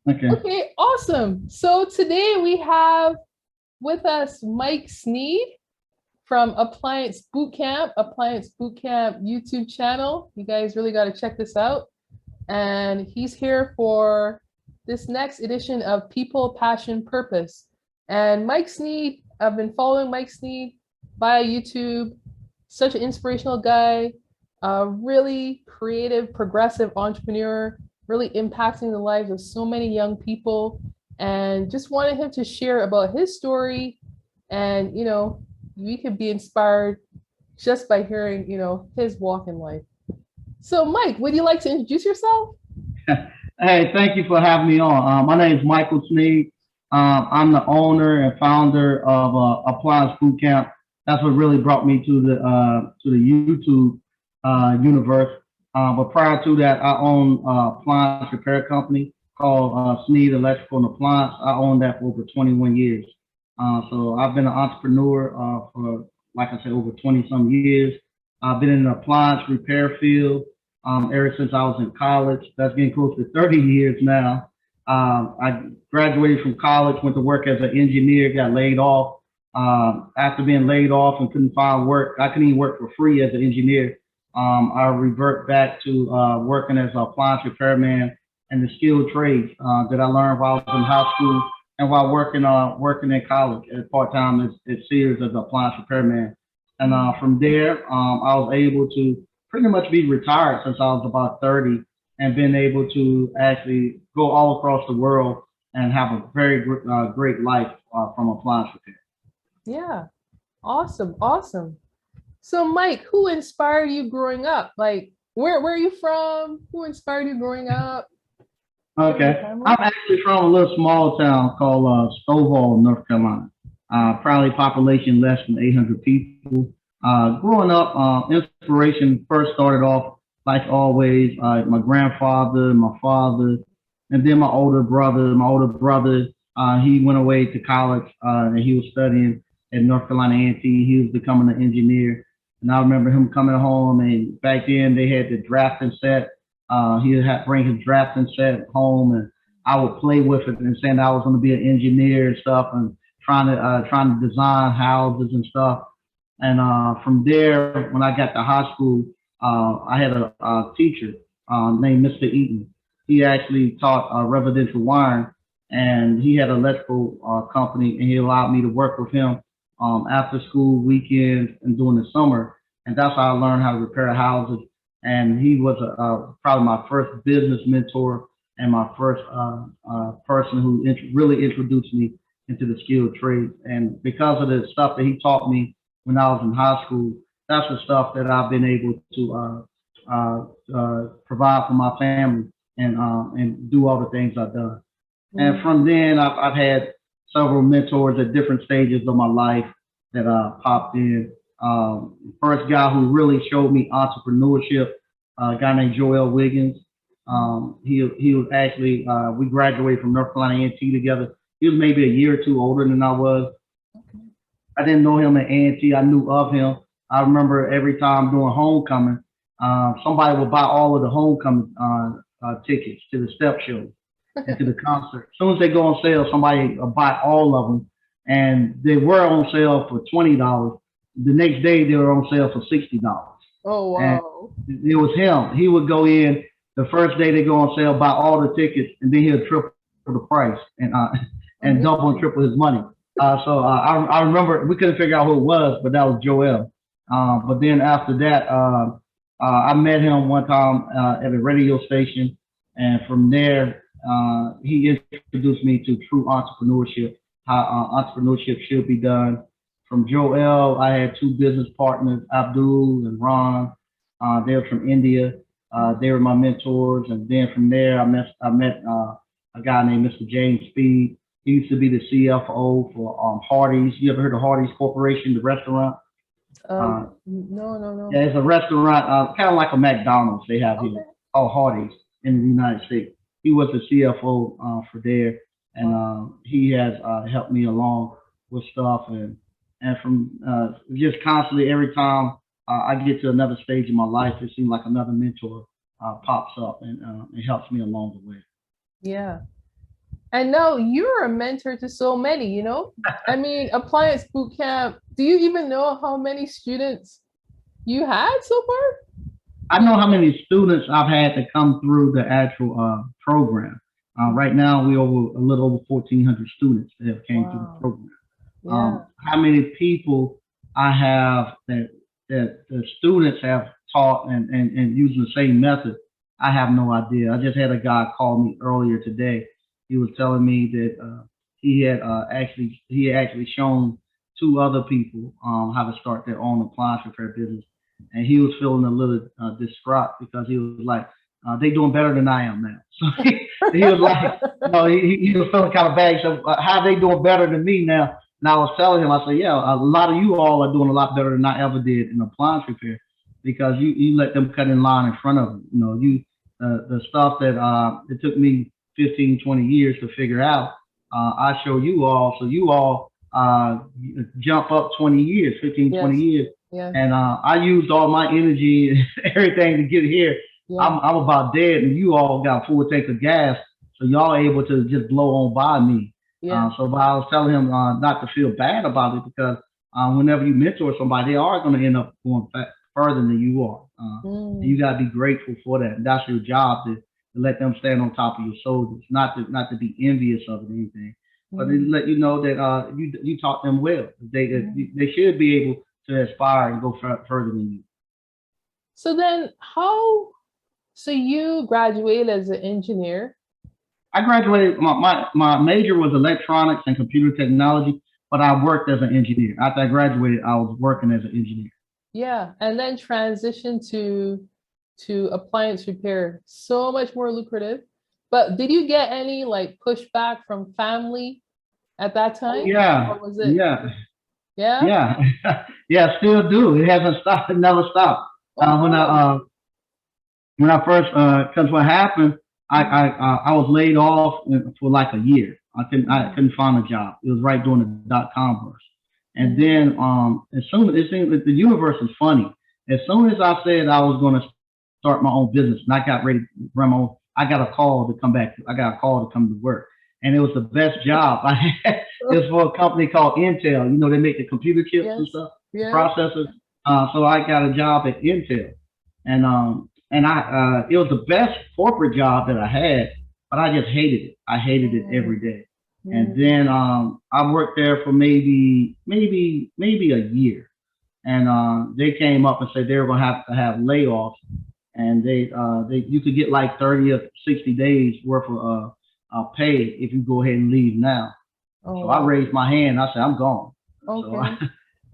Okay. Okay, awesome. So today we have with us Mike Sneed from Appliance Bootcamp YouTube channel. You guys really got to check this out. And he's here for this next edition of People, Passion, Purpose. And Mike Sneed, I've been following Mike Sneed via YouTube. Such an inspirational guy, a really creative, progressive entrepreneur, really impacting the lives of so many young people. And just wanted him to share about his story. And, we could be inspired just by hearing, his walk in life. So, Mike, would you like to introduce yourself? Hey, thank you for having me on. My name is Michael Sneed. I'm the owner and founder of Appliance Bootcamp. That's what really brought me to the YouTube universe. But prior to that, I own appliance repair company called Sneed Electrical and Appliance. I owned that for over 21 years. So I've been an entrepreneur for, like I said, over 20 some years. I've been in the appliance repair field ever since I was in college. That's getting close to 30 years now. I graduated from college, went to work as an engineer, got laid off. After being laid off and couldn't find work, I couldn't even work for free as an engineer. I revert back to working as an appliance repairman and the skilled trades that I learned while I was in high school and while working in college at part-time at Sears as an appliance repairman. And from there, I was able to pretty much be retired since I was about 30 and been able to actually go all across the world and have a very great life from appliance repair. Yeah, awesome, awesome. So, Mike, who inspired you growing up? Like, where are you from? Who inspired you growing up? Okay, I'm actually from a little small town called Stovall, North Carolina. Probably population less than 800 people. Growing up, inspiration first started off like always, my grandfather, my father, and then my older brother. My older brother, he went away to college and he was studying at North Carolina A&T. He was becoming an engineer. And I remember him coming home, and back then they had the drafting set. He would have to bring his drafting set home, and I would play with it and saying I was going to be an engineer and stuff, and trying to design houses and stuff. And from there, when I got to high school, I had a teacher named Mr. Eaton. He actually taught residential wiring, and he had an electrical company, and he allowed me to work with him after school, weekends, and during the summer. And that's how I learned how to repair houses. And he was probably my first business mentor and my first person who really introduced me into the skilled trades. And because of the stuff that he taught me when I was in high school, that's the stuff that I've been able to provide for my family and do all the things I've done. And from then, I've had several mentors at different stages of my life that popped in. First guy who really showed me entrepreneurship, a guy named Joel Wiggins. He was actually we graduated from North Carolina A&T together. He was maybe a year or two older than I was. I didn't know him at A&T. I knew of him. I remember every time during homecoming, somebody would buy all of the homecoming tickets to the step show and to the concert. As soon as they go on sale, somebody will buy all of them, and they were on sale for $20. The next day, they were on sale for $60. Oh, wow. And it was him. He would go in the first day they go on sale, buy all the tickets, and then he'll triple the price and double and triple his money. So I remember we couldn't figure out who it was, but that was Joel. But then after that, I met him one time at a radio station, and from there, he introduced me to true entrepreneurship, how entrepreneurship should be done. From Joel, I had two business partners, Abdul and Ron. They were from India. They were my mentors. And then from there, I met a guy named Mr. James Speed. He used to be the CFO for Hardee's. You ever heard of Hardee's Corporation, the restaurant? No. Yeah, it's a restaurant, kind of like a McDonald's they have here, called Hardee's in the United States. He was the CFO for there, and he has helped me along with stuff. And from just constantly, every time I get to another stage in my life, it seems like another mentor pops up and it helps me along the way. Yeah. And now you're a mentor to so many, you know? I mean, Appliance Bootcamp, do you even know how many students you had so far? I know how many students I've had to come through the actual program. Right now, we over a little over 1,400 students that have came through the program. Yeah. How many people I have that the students have taught and using the same method, I have no idea. I just had a guy call me earlier today. He was telling me that he had actually shown two other people how to start their own appliance repair business, and he was feeling a little distraught because he was like, they doing better than I am now. So he was like, he was feeling kind of bad. So how they doing better than me now? And I was telling him, I said, yeah, a lot of you all are doing a lot better than I ever did in appliance repair because you let them cut in line in front of you. You know, the stuff that it took me 15, 20 years to figure out, I show you all. So you all jump up 20 years, 15, Yes. 20 years. Yeah. And I used all my energy and everything to get here. Yeah. I'm about dead, and you all got a full tank of gas, so y'all are able to just blow on by me. Yeah. So but I was telling him not to feel bad about it because whenever you mentor somebody, they are going to end up going further than you are. And you got to be grateful for that. And that's your job to let them stand on top of your shoulders, not to be envious of it or anything, but to let you know that you taught them well. They should be able to aspire and go further than you. So then so you graduated as an engineer? I graduated, my major was electronics and computer technology, but I worked as an engineer. After I graduated, I was working as an engineer. Yeah, and then transitioned to appliance repair, so much more lucrative. But did you get any like pushback from family at that time? Yeah, Or was it? yeah, Yeah. yeah. Still do. It hasn't stopped. It never stopped. When I first, because what happened, I was laid off for like a year. I couldn't find a job. It was right during the .com burst, and then as soon as it seemed that the universe is funny. As soon as I said I was going to start my own business, and I got ready to run my own, I got a call to come back. I got a call to come to work, and it was the best job I had. It was for a company called Intel. You know, they make the computer chips and stuff, processors. So I got a job at Intel, and it was the best corporate job that I had, but I just hated it. I hated it every day. And then I worked there for maybe a year, and they came up and said they were gonna have to have layoffs, and you could get like 30 or 60 days worth of pay if you go ahead and leave now. So I raised my hand. I said I'm gone. Okay.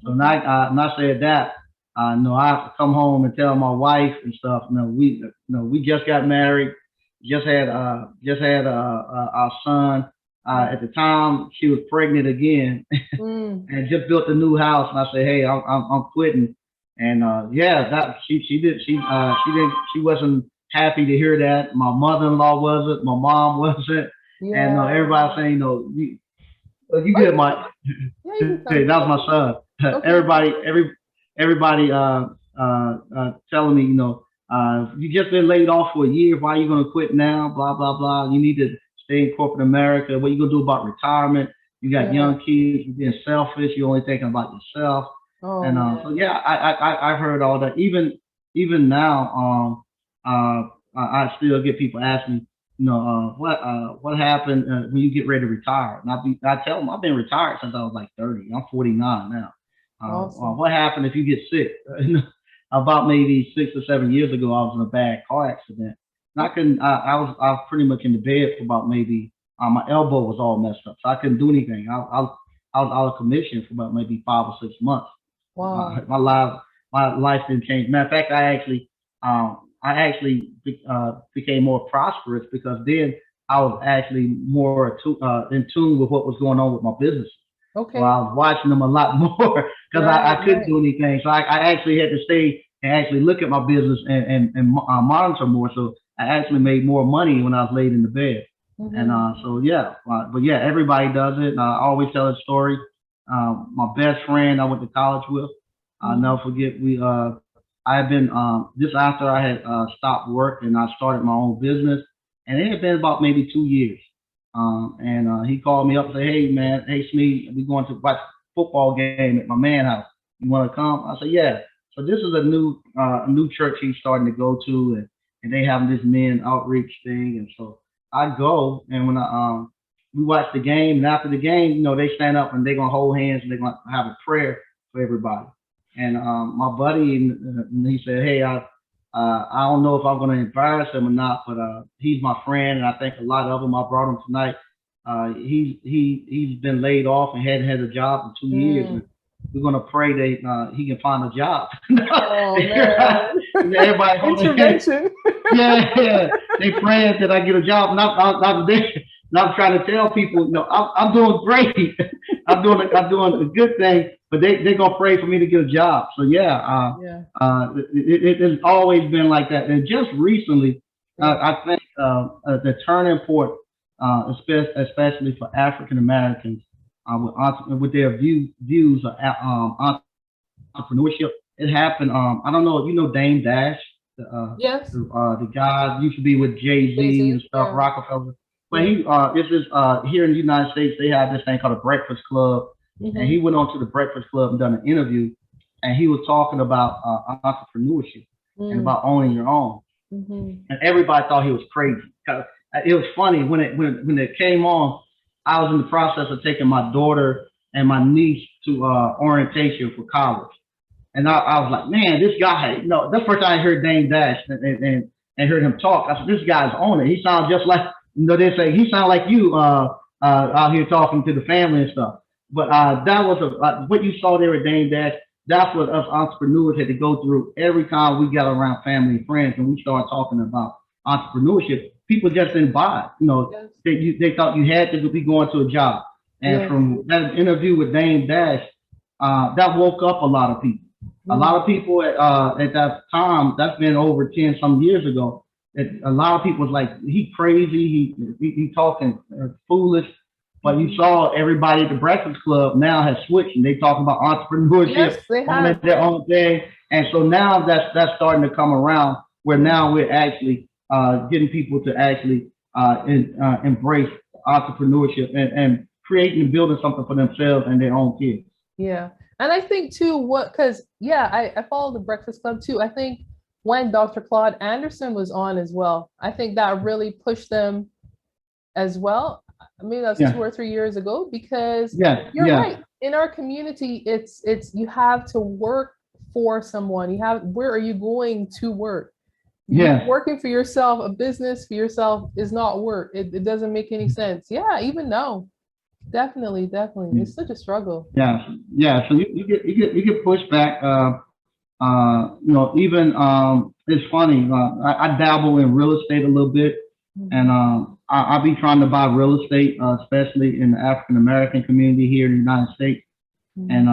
So when I said that. No, I have to come home and tell my wife and stuff. We just got married, just had our son. At the time, she was pregnant again, and just built a new house. And I said, hey, I'm quitting. And she wasn't happy to hear that. My mother-in-law wasn't, my mom wasn't, and everybody saying, you good, Mike? Hey, that was my son. Okay. Everybody telling me, you just been laid off for a year. Why are you going to quit now? Blah, blah, blah. You need to stay in corporate America. What are you going to do about retirement? You got young kids. You're being selfish. You're only thinking about yourself. So yeah, I heard all that. Even now, I still get people asking, what happened when you get ready to retire? And I tell them I've been retired since I was like 30. I'm 49 now. Awesome. What happened if you get sick? About maybe 6 or 7 years ago, I was in a bad car accident. And I was pretty much in the bed for about maybe, my elbow was all messed up. So I couldn't do anything. I was out of commission for about maybe 5 or 6 months. Wow. My life didn't change. Matter of fact, I actually became more prosperous because then I was actually more in tune with what was going on with my business. Okay. So I was watching them a lot more because I couldn't do anything. So I actually had to stay and actually look at my business and monitor more. So I actually made more money when I was laid in the bed. And so yeah, but yeah, everybody does it. I always tell a story. My best friend I went to college with, I'll never forget. I had been just after I had stopped work and I started my own business, and it had been about maybe 2 years. And he called me up and said, "Hey man, hey Sneed, we going to watch a football game at my man house. You want to come?" I said, "Yeah." So this is a new church he's starting to go to, and they having this men outreach thing, and so I go, and when I we watch the game, and after the game, they stand up and they're gonna hold hands and they're gonna have a prayer for everybody. And my buddy, and he said, "Hey, I don't know if I'm going to embarrass him or not, but he's my friend, and I think a lot of them. I brought him tonight. He's been laid off and hadn't had a job in 2 years, and we're going to pray that he can find a job." Oh man! Everybody Intervention. Yeah, they praying that I get a job. And I'm trying to tell people, I'm doing great. I'm doing a good thing, but they're gonna pray for me to get a job. So yeah, it has always been like that. And just recently, I think the turning point, especially for African Americans, with their views of entrepreneurship, it happened. I don't know if you know Dame Dash, Yes. the guy used to be with Jay-Z and stuff, Yeah. Rockefeller. But this is here in the United States, they have this thing called a Breakfast Club, and he went on to the Breakfast Club and done an interview, and he was talking about entrepreneurship and about owning your own, and everybody thought he was crazy. It was funny when it came on. I was in the process of taking my daughter and my niece to orientation for college, and I was like, man, this guy, that's the first time I heard Dame Dash and heard him talk. I said, this guy's on it. He sounds just like, they say he sound like you out here talking to the family and stuff. But that was what you saw there at Dame Dash. That's what us entrepreneurs had to go through every time we got around family and friends and we started talking about entrepreneurship. People just didn't buy it. They thought you had to be going to a job. And from that interview with Dame Dash, that woke up a lot of people. A lot of people at that time, that's been over 10 some years ago. A lot of people was like, he crazy, he talking foolish. But you saw everybody at the Breakfast Club now has switched and they talking about entrepreneurship, Yes, they have their own thing. And so now that's starting to come around where now we're actually getting people to actually embrace entrepreneurship and creating and building something for themselves and their own kids. Yeah. And I think too, I follow the Breakfast Club too. I think when Dr. Claude Anderson was on as well, I think that really pushed them as well. I mean, that's 2 or 3 years ago, because you're right. In our community, it's you have to work for someone. Where are you going to work? Working for yourself, a business for yourself is not work. It doesn't make any sense. Yeah, even now. Definitely. It's such a struggle. Yeah. So you get pushed back. Even it's funny. I dabble in real estate a little bit, and I be trying to buy real estate, especially in the African American community here in the United States. And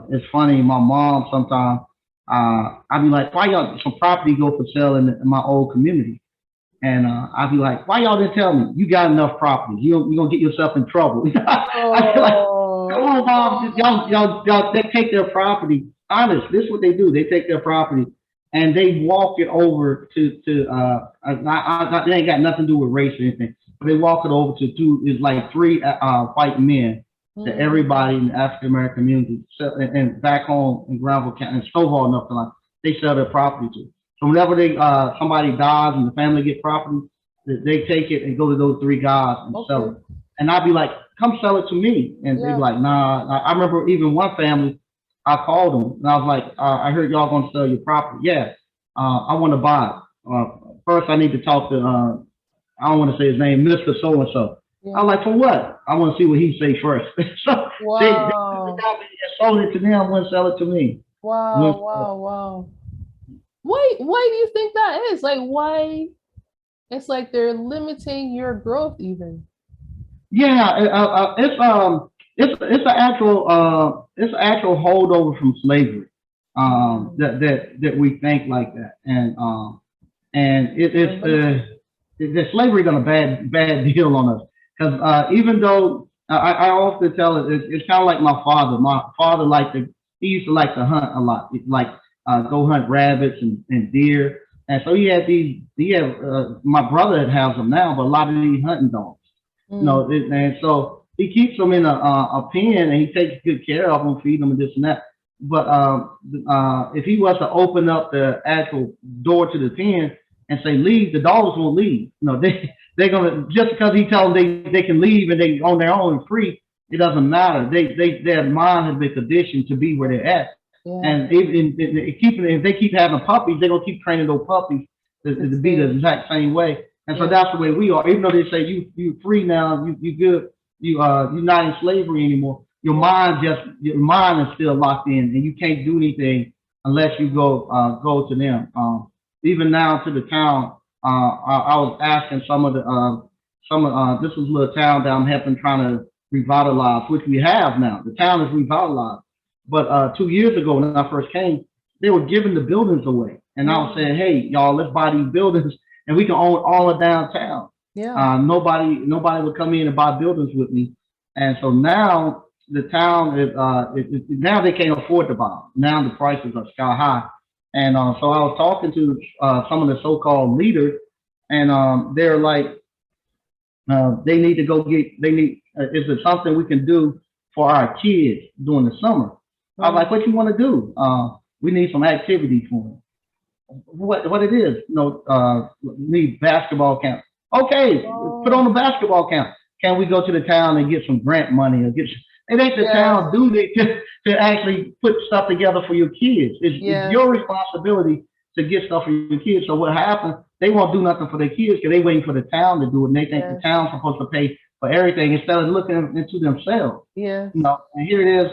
it's funny. My mom sometimes I be like, why y'all some property go for sale in my old community? And I'd be like, why y'all didn't tell me? You got enough property. You're gonna get yourself in trouble. I feel like, come on, mom, y'all they take their property. Honest, this is what they do. They take their property and they walk it over to they ain't got nothing to do with race or anything, but they walk it over to it's like 3 white men that everybody in the African American community and back home in Granville County and Stovall, North Carolina, they sell their property to. So whenever somebody dies and the family get property, they take it and go to those 3 guys and sell it. And I'd be like, come sell it to me. And they'd be like, nah. I remember even one family, I called them and I was like, I heard y'all gonna sell your property. Yeah, I want to buy it. First, I need to talk to, I don't want to say his name, Mr. So-and-so. I was like, for what? I want to see what he say first. So they sold it to them, wouldn't sell it to me. Wow. Why do you think that is? Like, why? It's like they're limiting your growth even. Yeah, it's an actual holdover from slavery. That we think like that, and the slavery done a bad deal on us, because even though I often tell it's kind of like my father. My father he used to like to hunt a lot, go hunt rabbits and deer. And so my brother has them now, but a lot of these hunting dogs. And so he keeps them in a pen, and he takes good care of them, feed them and this and that. But if he was to open up the actual door to the pen and say leave, the dogs won't leave. They're gonna, just because he tells them they can leave and they on their own and free, it doesn't matter. Their mind has been conditioned to be where they're at. Yeah. And if they keep having puppies, they're gonna keep training those puppies to be the exact same way. And so that's the way we are. Even though they say you free now, you good, you're not in slavery anymore. Your mind is still locked in, and you can't do anything unless you go to them. Even now to the town, I was asking this was a little town that I'm helping trying to revitalize, which we have now. The town is revitalized. But 2 years ago when I first came, they were giving the buildings away. And I was saying, hey, y'all, let's buy these buildings and we can own all of downtown. Yeah. Nobody would come in and buy buildings with me. And so now the town is, now they can't afford to buy them. Now the prices are sky high. And so I was talking to some of the so-called leaders, and they're like, they need to go get, is it something we can do for our kids during the summer? I was like, what you want to do? We need some activity for them. What it is? Need basketball camp. Okay, put on the basketball camp. Can we go to the town and get some grant money or it ain't the town's duty to actually put stuff together for your kids. It's your responsibility to get stuff for your kids. So what happens, they won't do nothing for their kids because they waiting for the town to do it, and they think the town's supposed to pay for everything instead of looking into themselves. Yeah. And here it is.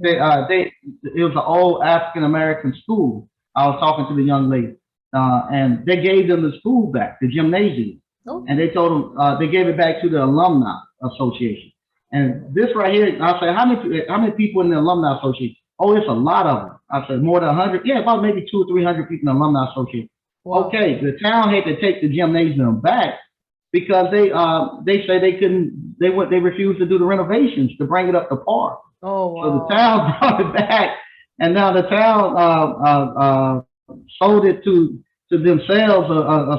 It was an old African American school. I was talking to the young lady, and they gave them the school back, the gymnasium, and they told them they gave it back to the alumni association. And this right here, I said, how many people in the alumni association? Oh, it's a lot of them. I said, more than 100. Yeah, about maybe 200 or 300 people in the alumni association. Wow. Okay, the town had to take the gymnasium back because they say they couldn't. They refused to do the renovations to bring it up to par. Oh, wow. So the town brought it back, and now the town sold it to themselves,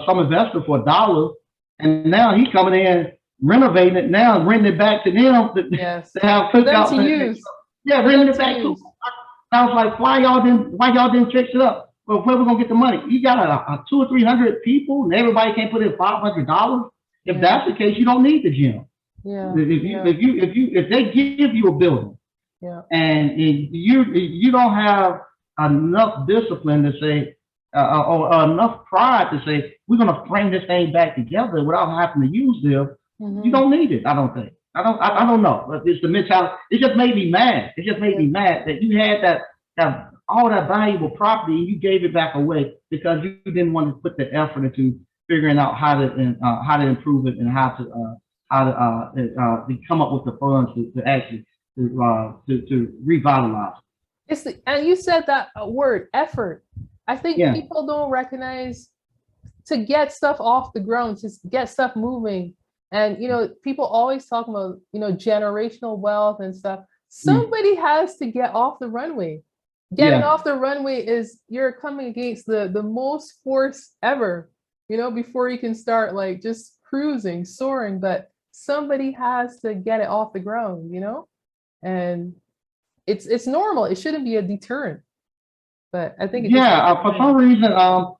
some investor for $1, and now he's coming in, renovating it now, renting it back to them to have cookouts to use. Yeah, renting it back to. I was like, why y'all didn't fix it up? Well, where we gonna get the money? You got a 200 or 300 people, and everybody can't put in $500. If that's the case, you don't need the gym. Yeah. If they give you a building, and you don't have enough discipline to say, or enough pride to say, we're gonna bring this thing back together without having to use them. You don't need it. I don't think. I don't know. But it's the mentality. It just made me mad. It just made me mad that you had that all that valuable property and you gave it back away because you didn't want to put the effort into figuring out how to improve it and how to come up with the funds to actually to revitalize it. And you said that word, effort. I think people don't recognize to get stuff off the ground, to get stuff moving. And, people always talk about, generational wealth and stuff. Somebody has to get off the runway. Getting off the runway is you're coming against the most force ever, before you can start like just cruising, soaring. But somebody has to get it off the ground, and it's normal. It shouldn't be a deterrent. But I think for some reason, I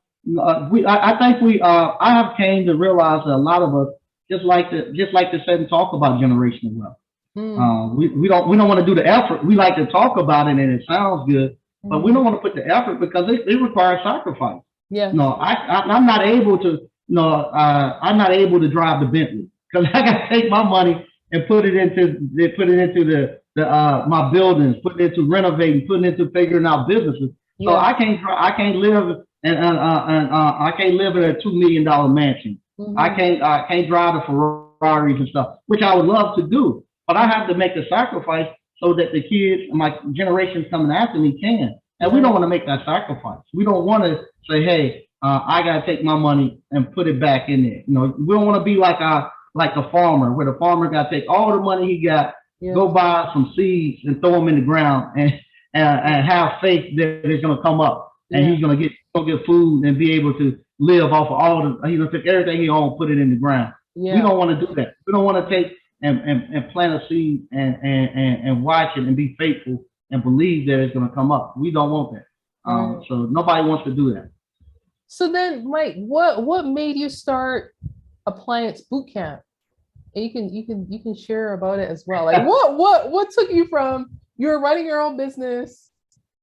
have came to realize that a lot of us just like to sit and talk about generational wealth. We don't want to do the effort. We like to talk about it and it sounds good, but we don't want to put the effort because it requires sacrifice. Yeah. I'm not able to. I'm not able to drive the Bentley because I got to take my money and put it into my buildings, put it into renovating, put it into figuring out businesses. So I can't live and I can't live in a $2 million mansion. I can't drive the Ferraris and stuff, which I would love to do, but I have to make a sacrifice so that the kids, my generations coming after me can. And we don't want to make that sacrifice. We don't want to say, hey, I got to take my money and put it back in there. We don't want to be like a farmer, where the farmer got to take all the money he got, go buy some seeds and throw them in the ground and have faith that it's going to come up and he's going to get food and be able to live off of all the, he's gonna take everything he owns, put it in the ground. We Yeah. don't want to do that. We don't want to take and plant a seed and watch it and be faithful and believe that it's gonna come up. We don't want that. Right. So nobody wants to do that. So then, Mike, what made you start Appliance Bootcamp? And you can share about it as well. Like what took you from you're running your own business,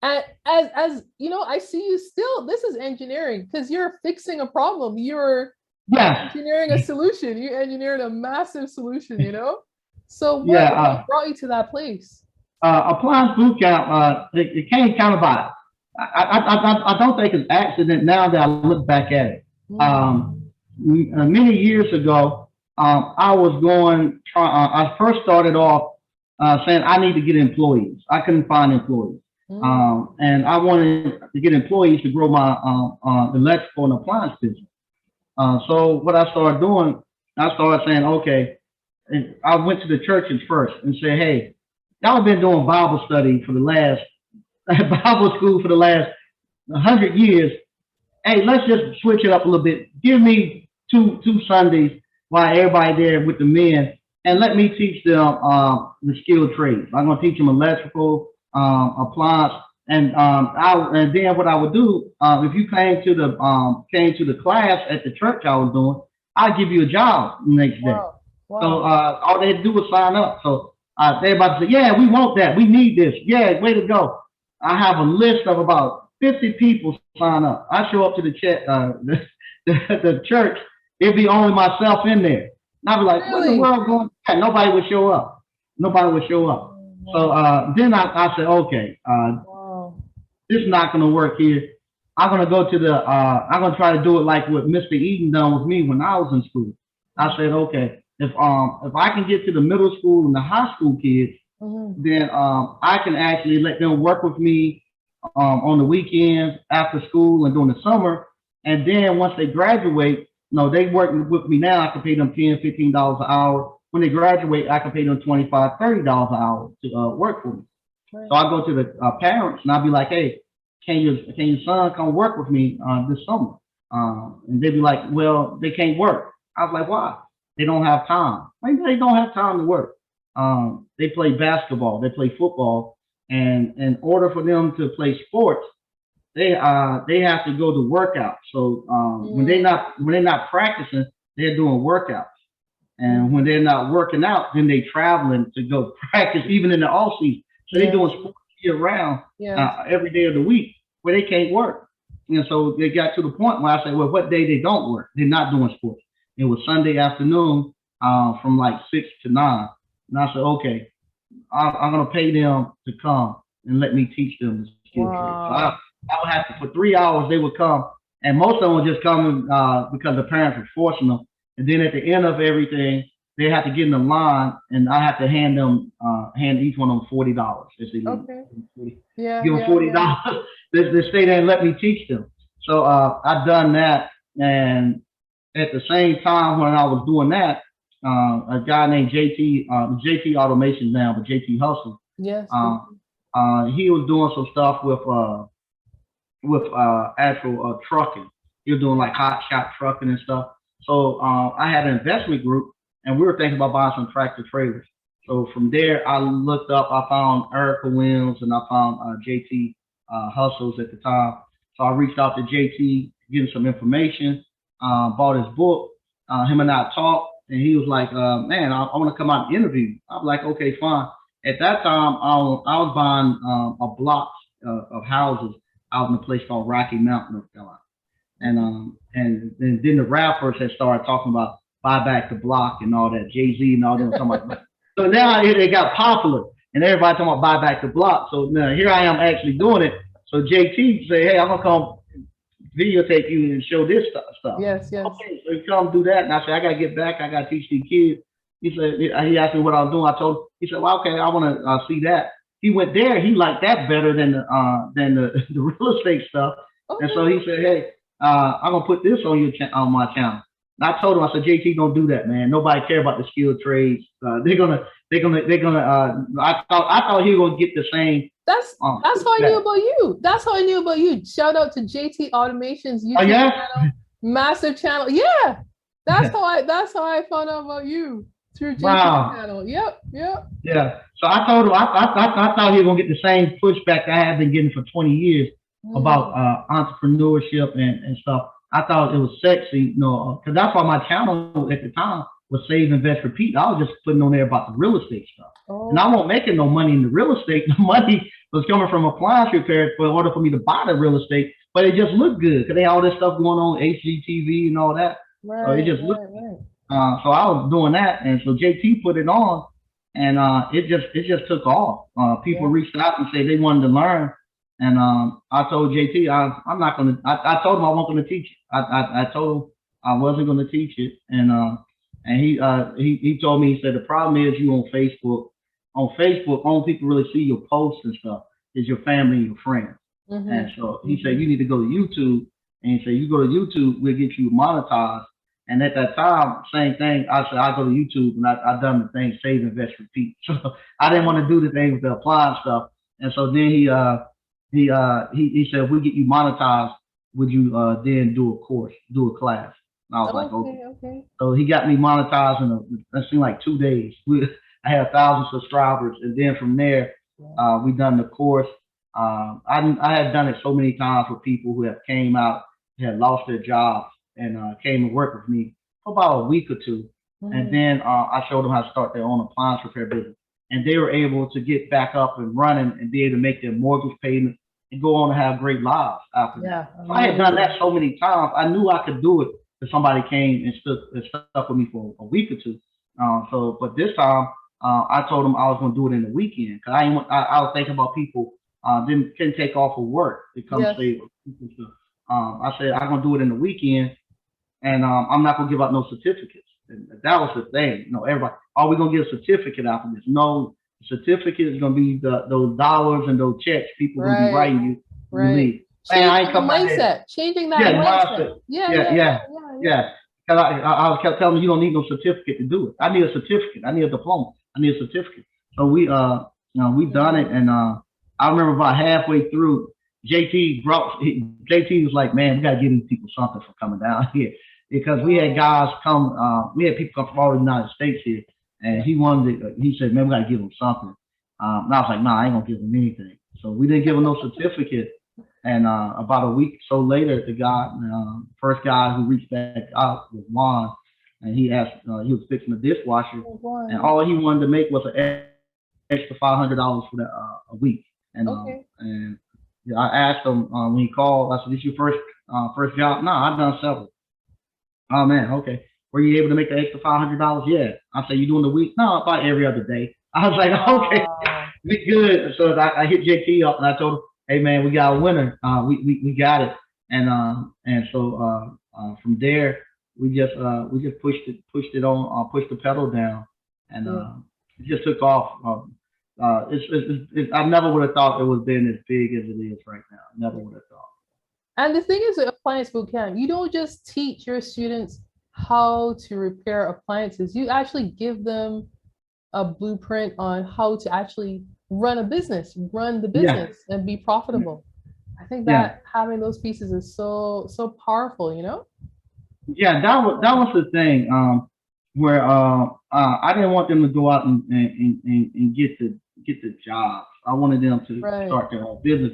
and as you know, I see you still. This is engineering because you're fixing a problem. You're engineering a solution. You engineered a massive solution. You know. So what brought you to that place? Appliance Bootcamp, it came kind of by. I don't think it's accident now that I look back at it. Many years ago, I was I first started off saying I need to get employees. I couldn't find employees. And I wanted to get employees to grow my electrical and appliance business. So what I started doing, I started saying, okay, and I went to the churches first and said, hey, y'all have been doing Bible study for the last Bible school for the last 100 years. Hey, let's just switch it up a little bit. Give me two Sundays while everybody there with the men, and let me teach them the skilled trades. I'm gonna teach them electrical, appliance, and then what I would do if you came to the class at the church I was doing, I'd give you a job the next day. Wow. So all they had to do was sign up. So everybody said, yeah, we want that. We need this. Yeah, way to go. I have a list of about 50 people sign up. I show up to the church. It'd be only myself in there. And I'd be like, what in the world going on? Nobody would show up. Nobody would show up. So then I said, okay, this is not going to work here. I'm going to go to I'm going to try to do it like what Mr. Eden done with me when I was in school. I said, okay, if I can get to the middle school and the high school kids, then I can actually let them work with me on the weekends, after school, and during the summer. And then once they graduate, they work with me now. I can pay them $10, $15 an hour. When they graduate, I can pay them $25, $30 an hour to work for me. Right. So I go to the parents and I'll be like, hey, can your son come work with me this summer? And they'd be like, well, they can't work. I was like, why? They don't have time. They don't have time to work. They play basketball, they play football, and in order for them to play sports, they have to go to workouts. So when they're not practicing, they're doing workouts, and when they're not working out, then they traveling to go practice even in the off season. So they're doing sports year round, every day of the week, where they can't work. And so they got to the point where I said, well, what day they don't work? They're not doing sports. It was Sunday afternoon from like 6 to 9. And I said, okay, I'm going to pay them to come and let me teach them the skill trade. So I would have to, for 3 hours, they would come. And most of them would just come because the parents were forcing them. And then at the end of everything, they have to get in the line, and I have to hand each one of them $40. Give them $40. They stay there and let me teach them. So I've done that. And at the same time when I was doing that, a guy named JT Automation now, but JT Hustle. Yes. He was doing some stuff with actual trucking. He was doing like hot shot trucking and stuff. So I had an investment group, and we were thinking about buying some tractor trailers. So from there, I looked up. I found Erica Williams, and I found JT Hustles at the time. So I reached out to JT, getting some information. Bought his book. Him and I talked. And he was like, man, I want to come out and interview you. I was like, okay, fine. At that time, I was buying a block of houses out in a place called Rocky Mount, North Carolina. And then the rappers had started talking about buy back the block and all that, Jay-Z and all them talking about. So now they got popular and everybody talking about buy back the block. So now here I am actually doing it. So JT said, hey, I'm going to come videotape you and show this stuff. Yes. Okay, so he come do that, and I said, I gotta get back. I gotta teach these kids. He asked me what I was doing. I told him. He said, well, okay, I want to see that. He went there. He liked that better than the real estate stuff. Okay. And so he said, hey, I'm gonna put this on my channel. And I told him, I said, JT, don't do that, man. Nobody care about the skilled trades. They're gonna. I thought he was gonna get the same. That's how I knew about you. That's how I knew about you. Shout out to JT Automation's YouTube channel. Massive channel. Yeah. That's how I found out about you through JT's Wow. channel. Yep. Yeah. So I told him I thought he was gonna get the same pushback I have been getting for 20 years about entrepreneurship and stuff. I thought it was sexy, because that's why my channel at the time was Save, Invest, Repeat. I was just putting on there about the real estate stuff. And I wasn't making no money in the real estate. The money was coming from appliance repairs in order for me to buy the real estate, but it just looked good because they had all this stuff going on, HGTV and all that. Right, so it just looked good. So I was doing that, and so JT put it on, and it just took off. People reached out and said they wanted to learn, and I told JT I'm not gonna. I told him I wasn't gonna teach it. I told him I wasn't gonna teach it, and he told me, he said the problem is you on Facebook. On Facebook, only people really see your posts and stuff is your family and your friends. And so he said you need to go to YouTube, and he said you go to YouTube, we'll get you monetized. And at that time, same thing. I said I go to YouTube, and I done the thing Save, Invest, Repeat. So I didn't want to do the thing with the appliance stuff. And so then he said if we get you monetized, would you then do a course, do a class? And I was like, okay. So he got me monetized in that seemed like 2 days. I had 1,000 subscribers, and then from there, we done the course. I had done it so many times for people who have came out, had lost their jobs, and came to work with me for about a week or two. And then I showed them how to start their own appliance repair business. And they were able to get back up and running and be able to make their mortgage payments and go on to have great lives after that. So I had done that so many times. I knew I could do it if somebody came and stuck with me for a week or two. But this time, I told them I was going to do it in the weekend because I was thinking about people couldn't take off of work to come save people. I said I'm going to do it in the weekend, and I'm not going to give out no certificates. And that was the thing. Everybody, are we going to get a certificate out of this? No, the certificate is going to be those dollars and those checks people will be writing you. Right. Changing that mindset. Yeah. Because I kept telling them you don't need no certificate to do it. I need a certificate. I need a diploma. I need a certificate. So we done it, and I remember about halfway through, JT was like, man, we gotta give these people something for coming down here, because we had guys come, we had people come from all the United States here, and he said, man, we gotta give them something. And I was like, nah, I ain't gonna give them anything. So we didn't give them no certificate. And about a week or so later, the guy, first guy who reached back out was Juan, and he asked, he was fixing a dishwasher, and all he wanted to make was an extra $500 for that a week. And and I asked him when he called, I said, "This your first job?" No, I've done several. Oh man, okay. Were you able to make the extra $500? Yeah. I said, "You doing the week?" No, about every other day. I was like, okay, we good. So I hit JT up and I told him, hey man, we got a winner. We got it. And so from there we just pushed the pedal down, and it just took off. I never would have thought it was been as big as it is right now. Never would have thought. And the thing is, with Appliance Bootcamp, you don't just teach your students how to repair appliances. You actually give them a blueprint on how to actually run the business, and be profitable. I think that having those pieces is so powerful, Yeah, that was the thing, where I didn't want them to go out and get the jobs. I wanted them to start their own business,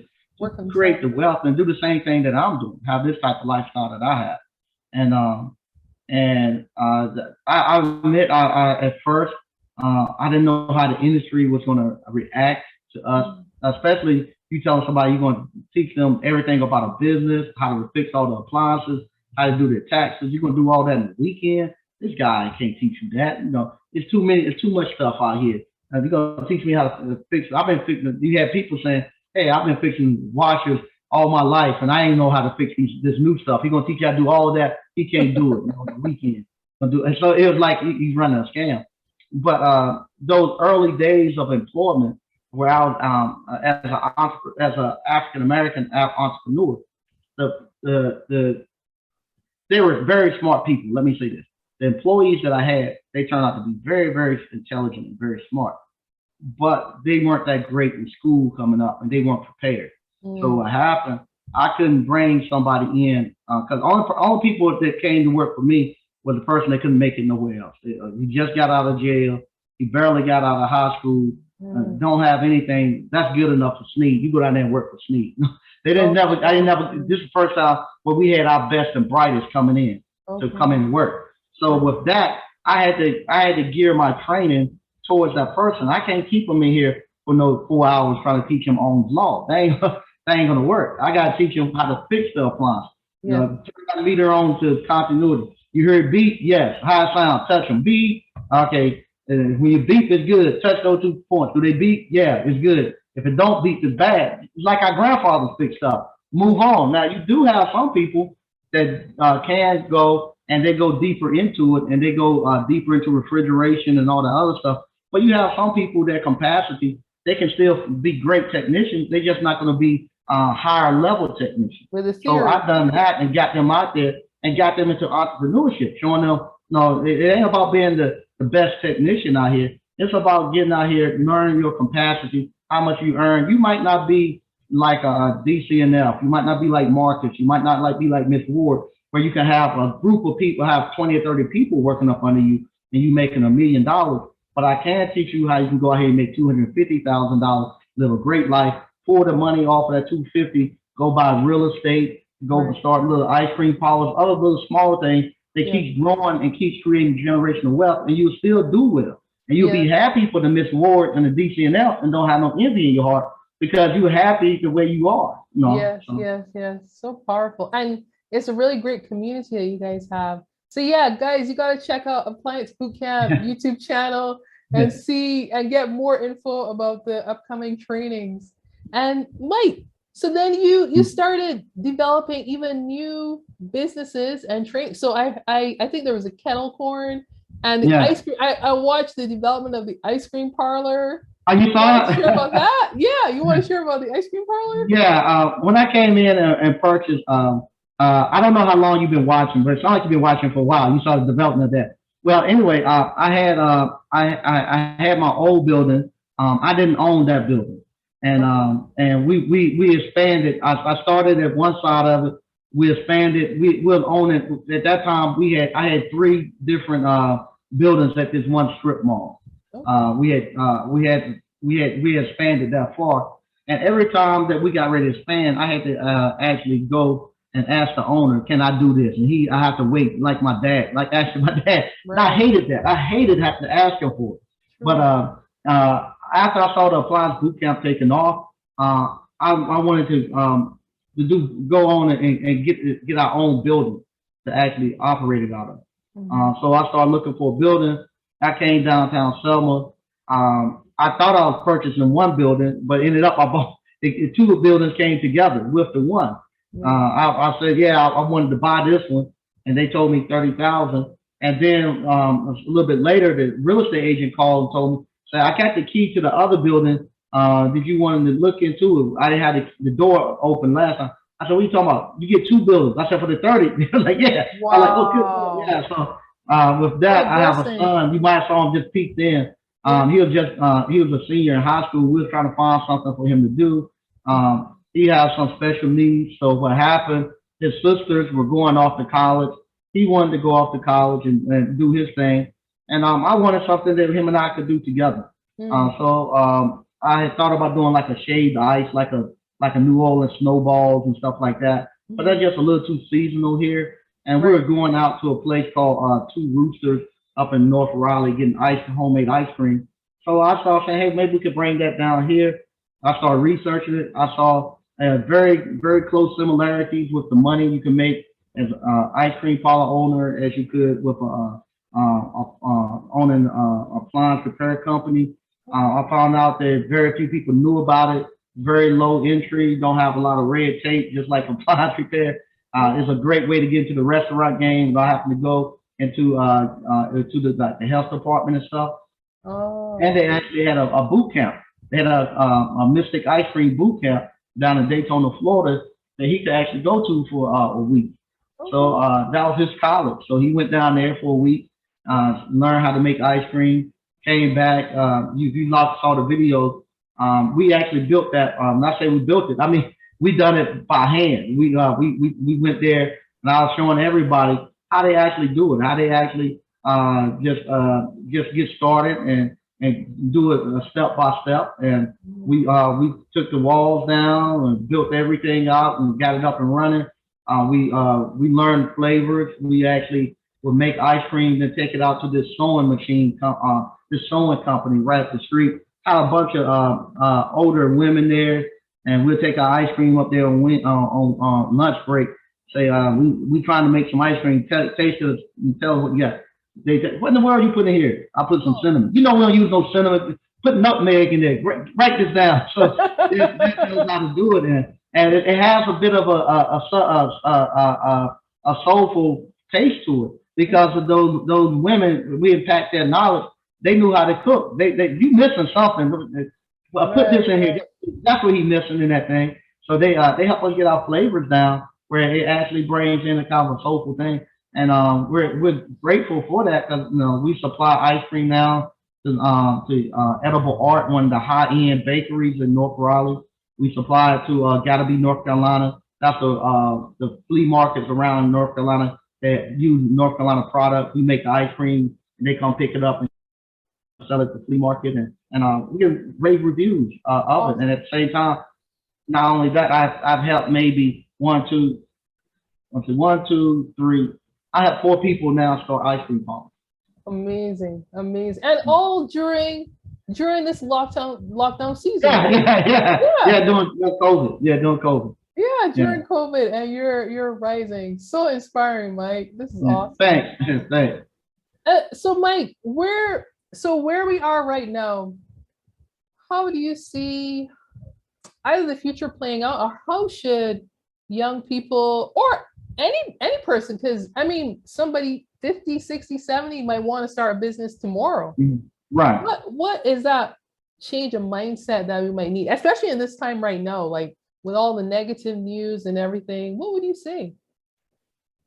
create the wealth, and do the same thing that I'm doing, have this type of lifestyle that I have. And I admit, at first, I didn't know how the industry was going to react to us, especially you telling somebody you're going to teach them everything about a business, how to fix all the appliances, how to do their taxes. You're going to do all that in the weekend. This guy can't teach you that. It's too much stuff out here. You're going to teach me how to fix it. I've been fixing. You have people saying, hey, I've been fixing washers all my life, and I ain't know how to fix this new stuff. He's going to teach you how to do all of that. He can't do it on the weekend. And so it was like he's running a scam. But those early days of employment, where I was as an African American entrepreneur, they were very smart people. Let me say this: the employees that I had, they turned out to be very, very intelligent and very smart, but they weren't that great in school coming up, and they weren't prepared. So what happened? I couldn't bring somebody in because all the people that came to work for me was the person that couldn't make it nowhere else. He just got out of jail. He barely got out of high school. Don't have anything. That's good enough for Sneed. You go down there and work for Sneed. They didn't never. I didn't never. This is the first time where we had our best and brightest coming in to come in and work. So with that, I had to gear my training towards that person. I can't keep them in here for no 4 hours trying to teach them Ohm's law. They ain't gonna work. I gotta teach them how to fix the appliance. You know, turn that meter on to continuity. You hear it beep? Yes. High sound. Touch them. Beep. Okay. When you beep, it's good. Touch those 2 points. Do they beep? Yeah, it's good. If it don't beep, it's bad. It's like our grandfathers fixed stuff. Move on. Now you do have some people that can go and they go deeper into it, and they go deeper into refrigeration and all the other stuff. But you have some people that capacity, they can still be great technicians. They're just not going to be higher level technicians. So I've done that and got them out there and got them into entrepreneurship, showing them, no, it ain't about being the best technician out here. It's about getting out here, learning your capacity, how much you earn. You might not be like a DCNF. You might not be like Marcus. You might not be like Miss Ward, where you can have a group of people, have 20 or 30 people working up under you, and you making $1 million. But I can teach you how you can go out here and make $250,000, live a great life, pull the money off of that 250, go buy real estate, go start little ice cream parlors, other little small things that keeps growing and keeps creating generational wealth, and you'll still do well. And you'll be happy for the Miss Ward and the DCNF and don't have no envy in your heart because you're happy the way you are. You know? Yes. So powerful. And it's a really great community that you guys have. So yeah, guys, you got to check out Appliance Bootcamp YouTube channel and see and get more info about the upcoming trainings. And Mike, so then you started developing even new businesses and training. So I think there was a kettle corn and the ice cream. I watched the development of the ice cream parlor. You saw it? Share about that? Yeah, you want to share about the ice cream parlor? Yeah, when I came in and purchased, I don't know how long you've been watching, but it's not like you've been watching for a while. You saw the development of that. Well, anyway, I had my old building. I didn't own that building, and we expanded. I started at one side of it. We expanded. We'll own it. At that time, I had 3 different buildings at this one strip mall. We expanded that far, and every time that we got ready to expand, I had to actually go and ask the owner, can I do this? And I have to wait, like my dad, like asking my dad. And I hated that. I hated having to ask him for it. But after I saw the Appliance Bootcamp taking off, I wanted to go on and get our own building to actually operate it out of. So I started looking for a building. I came downtown Selma. I thought I was purchasing one building, but ended up I bought 2 buildings came together with the one. I said, I wanted to buy this one, and they told me $30,000. And then a little bit later, the real estate agent called and told me, "Say, I got the key to the other building. Did you want to look into it? I didn't have the door open last time." I said, "What are you talking about? You get 2 buildings." I said, "For the 30." They're like, "Yeah." Wow. I'm like, "Okay, yeah." So with that, I have a son. You might have saw him just peeked in. He was a senior in high school. We were trying to find something for him to do. He has some special needs. So what happened, his sisters were going off to college. He wanted to go off to college and do his thing. And I wanted something that him and I could do together. So I had thought about doing like a shaved ice, like a New Orleans snowballs and stuff like that. But that's just a little too seasonal here. And we were going out to a place called Two Roosters up in North Raleigh getting homemade ice cream. So I started saying, hey, maybe we could bring that down here. I started researching it. I saw very, very close similarities with the money you can make as an ice cream parlor owner as you could with owning an appliance repair company. I found out that very few people knew about it. Very low entry, don't have a lot of red tape, just like appliance repair. It's a great way to get into the restaurant game without having to go into the health department and stuff. And they actually had a boot camp. They had a Mystic Ice Cream boot camp down in Daytona, Florida, that he could actually go to for a week. So that was his college. So he went down there for a week, learned how to make ice cream, came back. You saw the videos. We actually built that. Not say we built it. I mean, we done it by hand. We went there, and I was showing everybody how they actually do it, how they actually just get started and do it step by step. And we took the walls down and built everything out and got it up and running. We learned flavors. We actually would make ice cream and take it out to this sewing machine, this sewing company right up the street. Had a bunch of older women there, and we'll take our ice cream up there on lunch break. Say, we trying to make some ice cream. Taste it and tell us what you got. They say, what in the world are you putting in here? I put some cinnamon. You know we don't use no cinnamon. Put nutmeg in there. Write this down. So that knows how to do it, and it has a bit of a soulful taste to it because of those women. We impact their knowledge. They knew how to cook. You missing something. Well, put this in here. That's what he's missing in that thing. So they help us get our flavors down where it actually brings in a kind of a soulful thing. And we're grateful for that because we supply ice cream now to Edible Art, one of the high-end bakeries in North Raleigh. We supply it to Gotta Be, North Carolina. That's the flea markets around North Carolina that use North Carolina product. We make the ice cream and they come pick it up and sell it at the flea market, and we get rave reviews of it. And at the same time, not only that, I've helped maybe one, two, three. I have 4 people now start ice cream parlor. Amazing, amazing, and all during this lockdown season. Yeah, during COVID. Yeah, during COVID. Yeah, during COVID, and you're rising. So inspiring, Mike. This is awesome. Thanks. So, Mike, where we are right now, how do you see either the future playing out, or how should young people or any person, because I mean, somebody 50, 60, 70 might want to start a business tomorrow. Right. What is that change of mindset that we might need, especially in this time right now, like with all the negative news and everything? What would you say?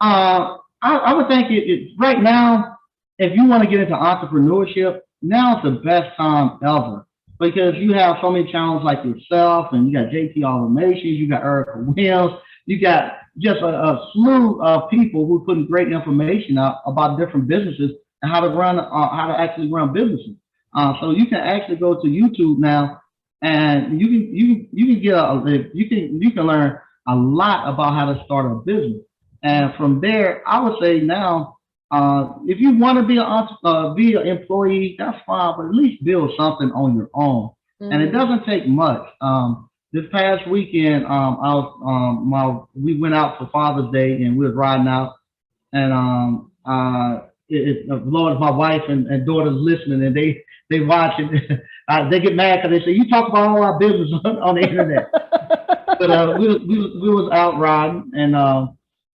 I would think right now, if you want to get into entrepreneurship, now's the best time ever because you have so many channels like yourself, and you got JT Automations, you got Erica Williams, you got just a slew of people who are putting great information out about different businesses and how to actually run businesses. So you can actually go to YouTube now, and you can learn a lot about how to start a business. And from there, I would say now, if you want to be an employee, that's fine, but at least build something on your own. And it doesn't take much. This past weekend, we went out for Father's Day, and we was riding out, and Lord, my wife and daughter's listening, and they watch it. They get mad because they say you talk about all our business on the internet. But we was out riding,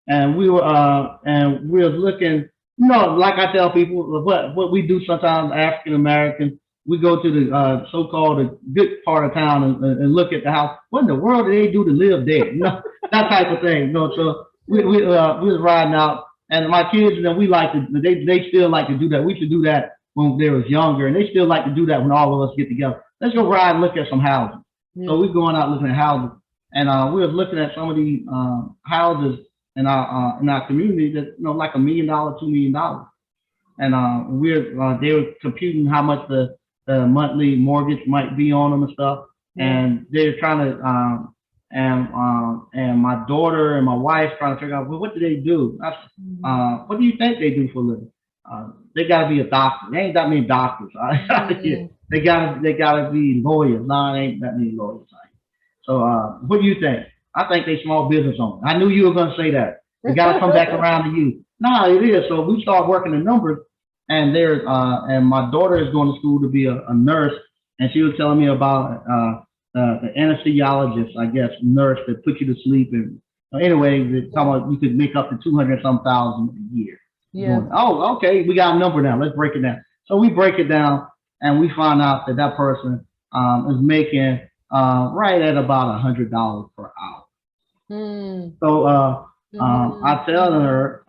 and we was looking. Like I tell people, what we do sometimes, African Americans, we go to the so-called good part of town and look at the house. What in the world do they do to live there? That type of thing. So we was riding out, and my kids and we like to. They still like to do that. We used to do that when they was younger, and they still like to do that when all of us get together. Let's go ride and look at some houses. Yeah. So we're going out looking at houses, and we was looking at some of these houses in our community that like $1 million, $2 million, and they were computing how much the monthly mortgage might be on them and stuff, and they're trying to and my daughter and my wife trying to figure out, well, what do they do? What do you think they do for a living? They gotta be a doctor. They ain't that many doctors. They gotta be lawyers. No, they ain't that many lawyers. So what do you think? I think they small business owners. I knew you were gonna say that. They gotta come back around to you. No, it is. So we start working the numbers, and and my daughter is going to school to be a nurse, and she was telling me about the anesthesiologist, I guess, nurse that put you to sleep. And anyway, talking about you could make up to 200-some-thousand a year. Yeah. Oh, okay. We got a number now. Let's break it down. So we break it down, and we find out that person is making right at about $100 per hour. So I tell her,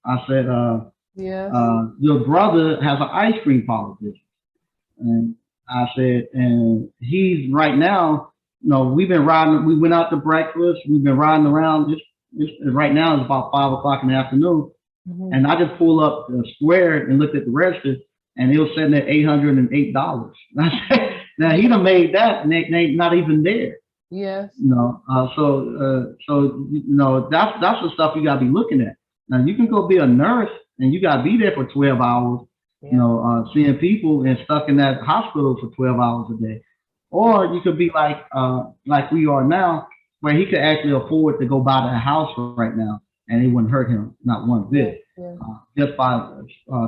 I said, your brother has an ice cream parlor business. And I said, and he's right now, we've been riding. We went out to breakfast. We've been riding around. Right now it's about 5 o'clock in the afternoon, and I just pulled up the square and looked at the register, and it was sitting at $808. Now he done made that, and they not even there. Yes. So that's the stuff you gotta be looking at. Now you can go be a nurse, and you gotta be there for 12 hours. Yeah. Seeing people and stuck in that hospital for 12 hours a day. Or you could be like we are now, where he could actually afford to go buy that house right now, and it wouldn't hurt him not one bit, just by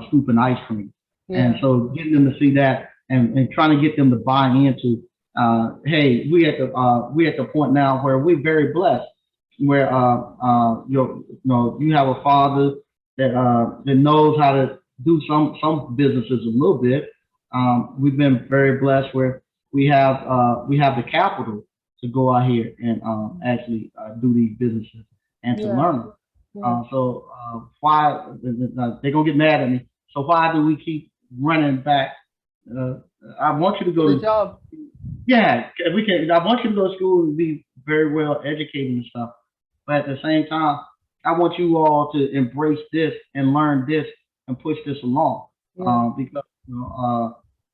scooping ice cream. And so getting them to see that, and trying to get them to buy into, hey, we at the point now where we're very blessed, where you have a father that knows how to do some businesses a little bit. We've been very blessed where we have the capital to go out here and actually do these businesses and to learn. So why they're gonna get mad at me? So why do we keep running back? I want you to go to job. Yeah, we can. I want you to go to school and be very well educated and stuff. But at the same time, I want you all to embrace this and learn this and push this along. Because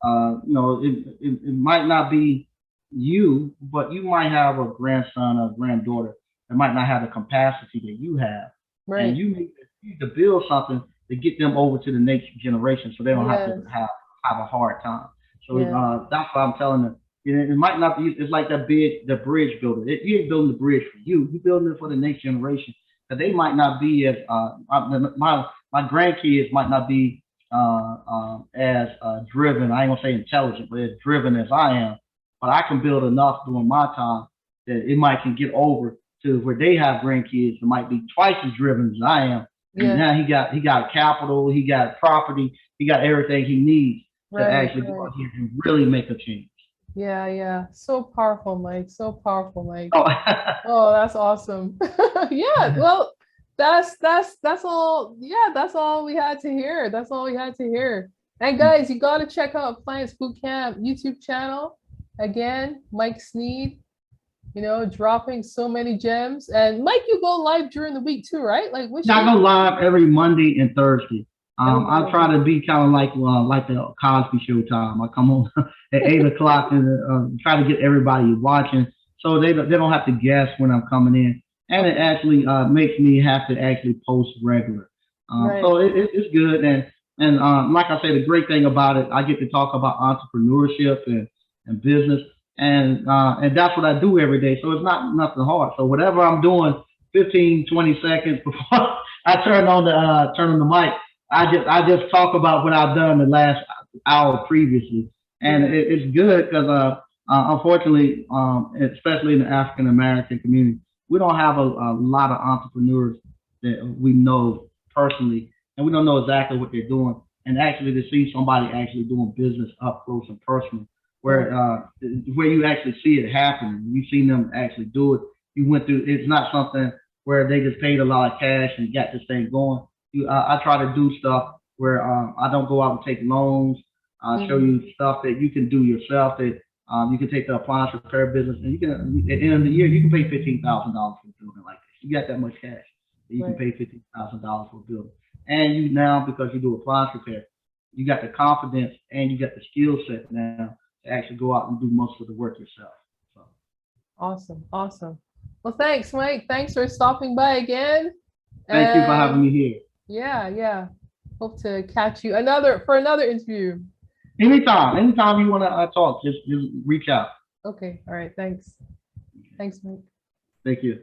it might not be you, but you might have a grandson or granddaughter that might not have the capacity that you have, and you need to build something to get them over to the next generation, so they don't have to have a hard time. So that's why I'm telling them. It might not be. It's like the bridge builder. You ain't building the bridge for you. You're building it for the next generation. That they might not be as my grandkids might not be as driven. I ain't gonna say intelligent, but as driven as I am. But I can build enough during my time that it might can get over to where they have grandkids that might be twice as driven as I am. And now he got capital, he got property, he got everything he needs to actually go out here and really make a change. Yeah. So powerful, Mike. So powerful, Mike. Oh, that's awesome. Well, that's all. Yeah, that's all we had to hear. That's all we had to hear. And guys, you got to check out Appliance Bootcamp YouTube channel. Again, Mike Sneed, dropping so many gems. And Mike, you go live during the week too, right? Like, I go live every Monday and Thursday. I try to be kind of like the Cosby Show time. I come on at 8 o'clock and try to get everybody watching, so they don't have to guess when I'm coming in, and it actually makes me have to actually post regular. So it's good, and like I say, the great thing about it, I get to talk about entrepreneurship and business, and that's what I do every day. So it's not nothing hard. So whatever I'm doing, 15, 20 seconds before I turn on the mic, I just talk about what I've done the last hour previously, and it's good because unfortunately, especially in the African American community, we don't have a lot of entrepreneurs that we know personally, and we don't know exactly what they're doing. And actually, to see somebody actually doing business up close and personal, where you actually see it happening, you've seen them actually do it. You went through. It's not something where they just paid a lot of cash and got this thing going. I try to do stuff where I don't go out and take loans. I show you stuff that you can do yourself. That you can take the appliance repair business, and you can at the end of the year you can pay $15,000 for a building like this. You got that much cash, you can pay $15,000 for a building. And you now, because you do appliance repair, you got the confidence and you got the skill set now to actually go out and do most of the work yourself. So. Awesome. Well, thanks, Mike. Thanks for stopping by again. Thank you for having me here. Yeah. Hope to catch you for another interview. Anytime you want to talk, just reach out. Okay. All right. Thanks, Mike. Thank you.